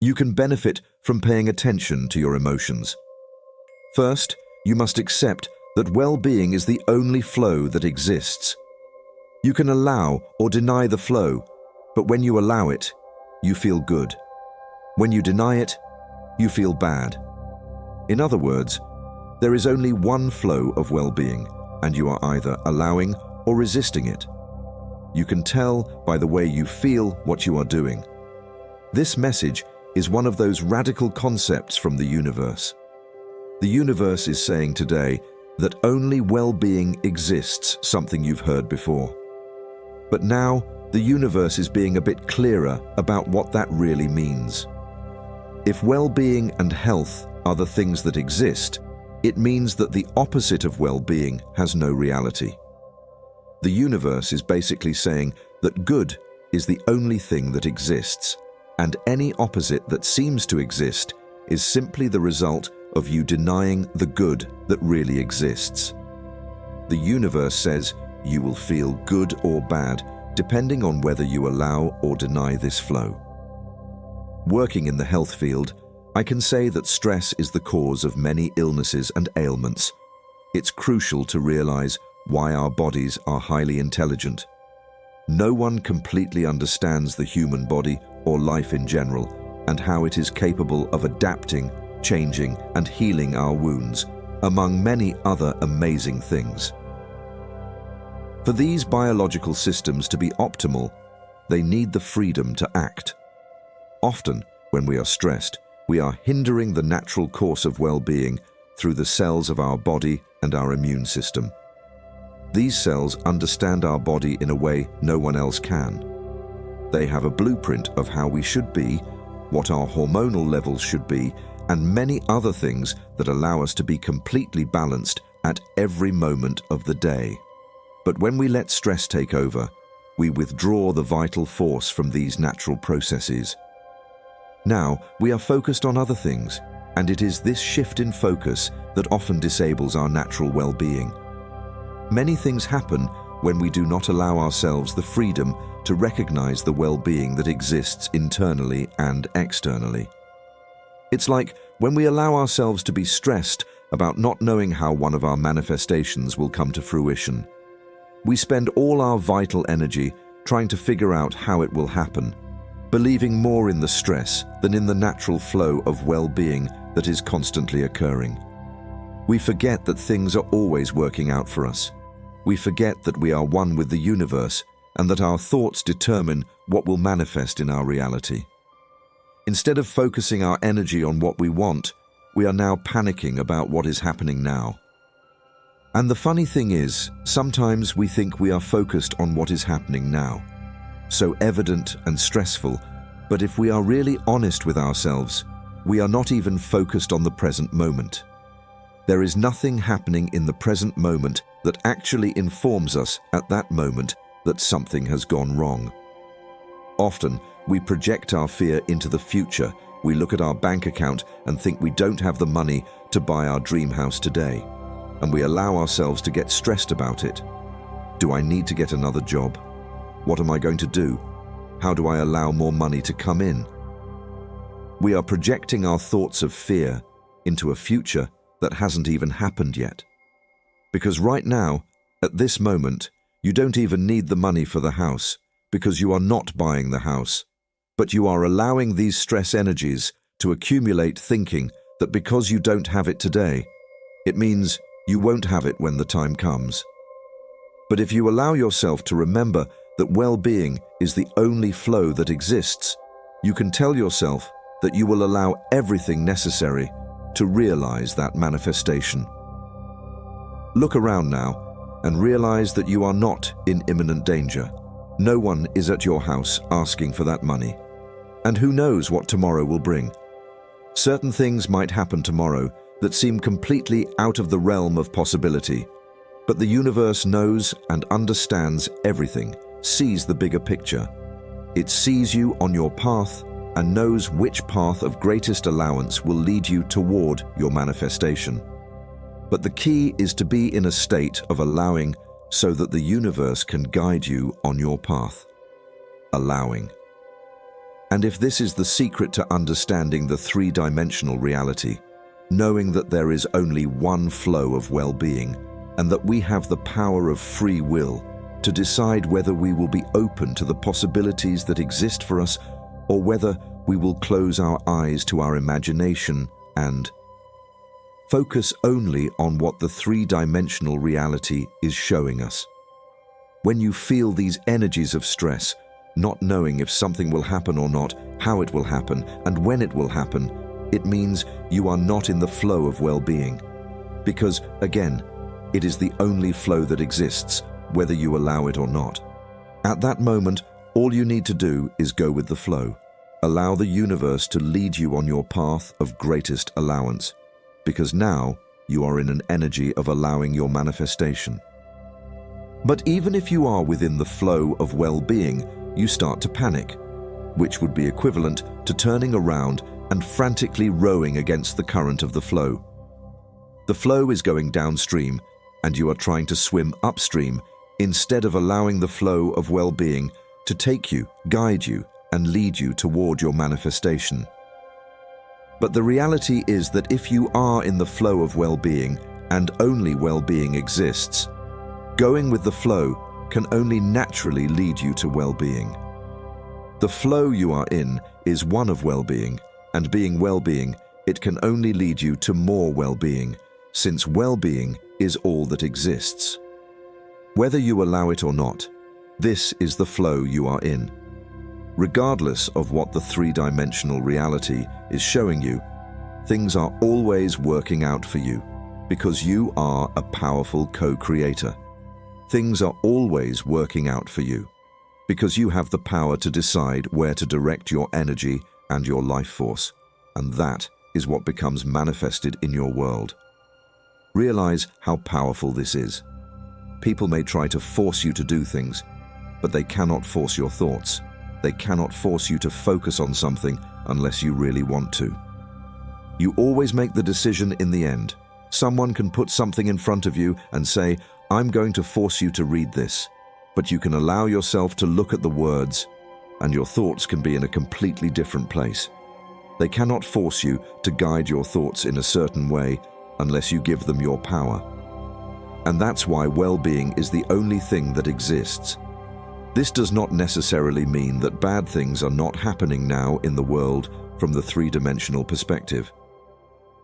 You can benefit from paying attention to your emotions. First, you must accept that well-being is the only flow that exists. You can allow or deny the flow, but when you allow it, you feel good. When you deny it, you feel bad. In other words, there is only one flow of well-being, and you are either allowing or resisting it. You can tell by the way you feel what you are doing. This message is one of those radical concepts from the universe. The universe is saying today that only well-being exists, something you've heard before. But now, the universe is being a bit clearer about what that really means. If well-being and health are the things that exist, it means that the opposite of well-being has no reality. The universe is basically saying that good is the only thing that exists, and any opposite that seems to exist is simply the result of you denying the good that really exists. The universe says you will feel good or bad depending on whether you allow or deny this flow. Working in the health field, I can say that stress is the cause of many illnesses and ailments. It's crucial to realize why our bodies are highly intelligent. No one completely understands the human body or life in general and how it is capable of adapting, changing, and healing our wounds, among many other amazing things. For these biological systems to be optimal, they need the freedom to act. Often, when we are stressed, we are hindering the natural course of well-being through the cells of our body and our immune system. These cells understand our body in a way no one else can. They have a blueprint of how we should be, what our hormonal levels should be, and many other things that allow us to be completely balanced at every moment of the day. But when we let stress take over, we withdraw the vital force from these natural processes. Now, we are focused on other things, and it is this shift in focus that often disables our natural well-being. Many things happen when we do not allow ourselves the freedom to recognize the well-being that exists internally and externally. It's like when we allow ourselves to be stressed about not knowing how one of our manifestations will come to fruition. We spend all our vital energy trying to figure out how it will happen, believing more in the stress than in the natural flow of well-being that is constantly occurring. We forget that things are always working out for us. We forget that we are one with the universe and that our thoughts determine what will manifest in our reality. Instead of focusing our energy on what we want, we are now panicking about what is happening now. And the funny thing is, sometimes we think we are focused on what is happening now. So evident and stressful, but if we are really honest with ourselves, we are not even focused on the present moment. There is nothing happening in the present moment that actually informs us at that moment that something has gone wrong. Often, we project our fear into the future. We look at our bank account and think we don't have the money to buy our dream house today, and we allow ourselves to get stressed about it. Do I need to get another job? What am I going to do? How do I allow more money to come in? We are projecting our thoughts of fear into a future that hasn't even happened yet. Because right now, at this moment, you don't even need the money for the house, because you are not buying the house, but you are allowing these stress energies to accumulate, thinking that because you don't have it today, it means you won't have it when the time comes. But if you allow yourself to remember that well-being is the only flow that exists, you can tell yourself that you will allow everything necessary to realize that manifestation. Look around now and realize that you are not in imminent danger. No one is at your house asking for that money. And who knows what tomorrow will bring? Certain things might happen tomorrow that seem completely out of the realm of possibility, but the universe knows and understands everything, sees the bigger picture. It sees you on your path and knows which path of greatest allowance will lead you toward your manifestation. But the key is to be in a state of allowing so that the universe can guide you on your path. Allowing. And if this is the secret to understanding the three-dimensional reality, knowing that there is only one flow of well-being and that we have the power of free will to decide whether we will be open to the possibilities that exist for us or whether we will close our eyes to our imagination and focus only on what the three-dimensional reality is showing us. When you feel these energies of stress, not knowing if something will happen or not, how it will happen, and when it will happen, it means you are not in the flow of well-being. Because, again, it is the only flow that exists, whether you allow it or not. At that moment, all you need to do is go with the flow. Allow the universe to lead you on your path of greatest allowance, because now you are in an energy of allowing your manifestation. But even if you are within the flow of well-being, you start to panic, which would be equivalent to turning around and frantically rowing against the current of the flow. The flow is going downstream, and you are trying to swim upstream instead of allowing the flow of well-being to take you, guide you, and lead you toward your manifestation. But the reality is that if you are in the flow of well-being and only well-being exists, going with the flow can only naturally lead you to well-being. The flow you are in is one of well-being, and being well-being, it can only lead you to more well-being, since well-being is all that exists. Whether you allow it or not, this is the flow you are in. Regardless of what the three-dimensional reality is showing you, things are always working out for you, because you are a powerful co-creator. Things are always working out for you, because you have the power to decide where to direct your energy and your life force, and that is what becomes manifested in your world. Realize how powerful this is. People may try to force you to do things, but they cannot force your thoughts. They cannot force you to focus on something unless you really want to. You always make the decision in the end. Someone can put something in front of you and say, "I'm going to force you to read this," but you can allow yourself to look at the words, and your thoughts can be in a completely different place. They cannot force you to guide your thoughts in a certain way unless you give them your power. And that's why well-being is the only thing that exists. This does not necessarily mean that bad things are not happening now in the world from the three-dimensional perspective.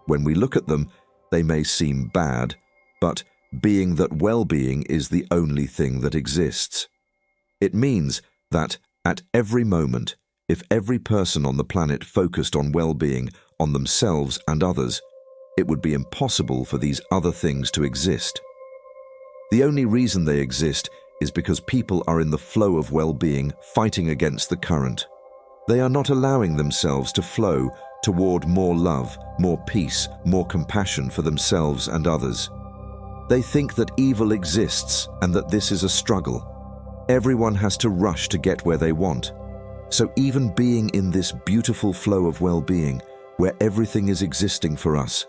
When we look at them, they may seem bad, but being that well-being is the only thing that exists. It means that at every moment, if every person on the planet focused on well-being, on themselves and others, it would be impossible for these other things to exist. The only reason they exist is because people are in the flow of well-being, fighting against the current. They are not allowing themselves to flow toward more love, more peace, more compassion for themselves and others. They think that evil exists and that this is a struggle. Everyone has to rush to get where they want. So even being in this beautiful flow of well-being, where everything is existing for us,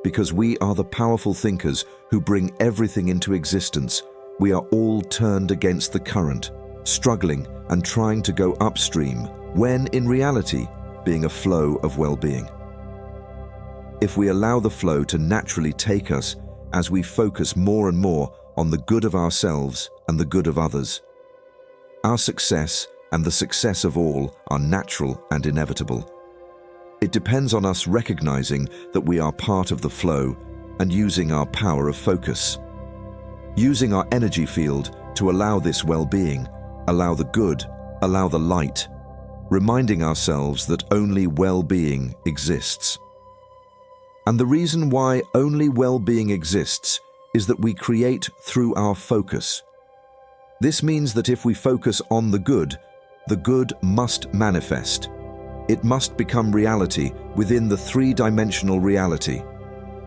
because we are the powerful thinkers who bring everything into existence, we are all turned against the current, struggling and trying to go upstream, when in reality, being a flow of well-being. If we allow the flow to naturally take us as we focus more and more on the good of ourselves and the good of others, our success and the success of all are natural and inevitable. It depends on us recognizing that we are part of the flow and using our power of focus. Using our energy field to allow this well-being, allow the good, allow the light, reminding ourselves that only well-being exists. And the reason why only well-being exists is that we create through our focus. This means that if we focus on the good must manifest. It must become reality within the three-dimensional reality.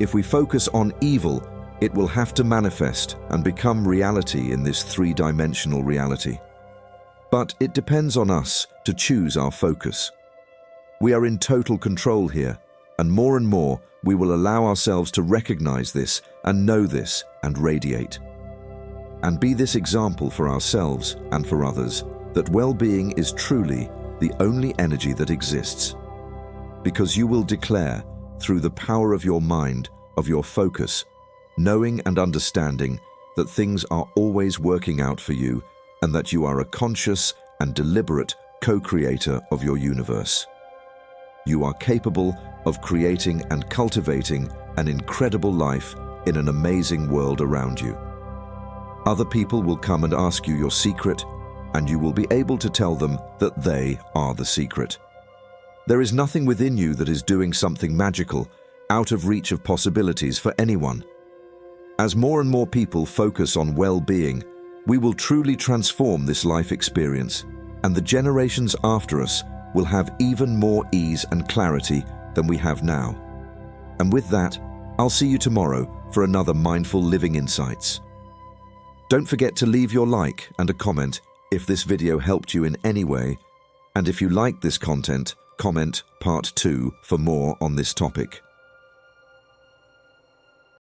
If we focus on evil, it will have to manifest and become reality in this three-dimensional reality. But it depends on us to choose our focus. We are in total control here, and more we will allow ourselves to recognize this and know this and radiate. And be this example for ourselves and for others, that well-being is truly the only energy that exists. Because you will declare, through the power of your mind, of your focus, knowing and understanding that things are always working out for you and that you are a conscious and deliberate co-creator of your universe. You are capable of creating and cultivating an incredible life in an amazing world around you. Other people will come and ask you your secret, and you will be able to tell them that they are the secret. There is nothing within you that is doing something magical, out of reach of possibilities for anyone. As more and more people focus on well-being, we will truly transform this life experience, and the generations after us will have even more ease and clarity than we have now. And with that, I'll see you tomorrow for another Mindful Living Insights. Don't forget to leave your like and a comment if this video helped you in any way, and if you like this content, comment part 2 for more on this topic.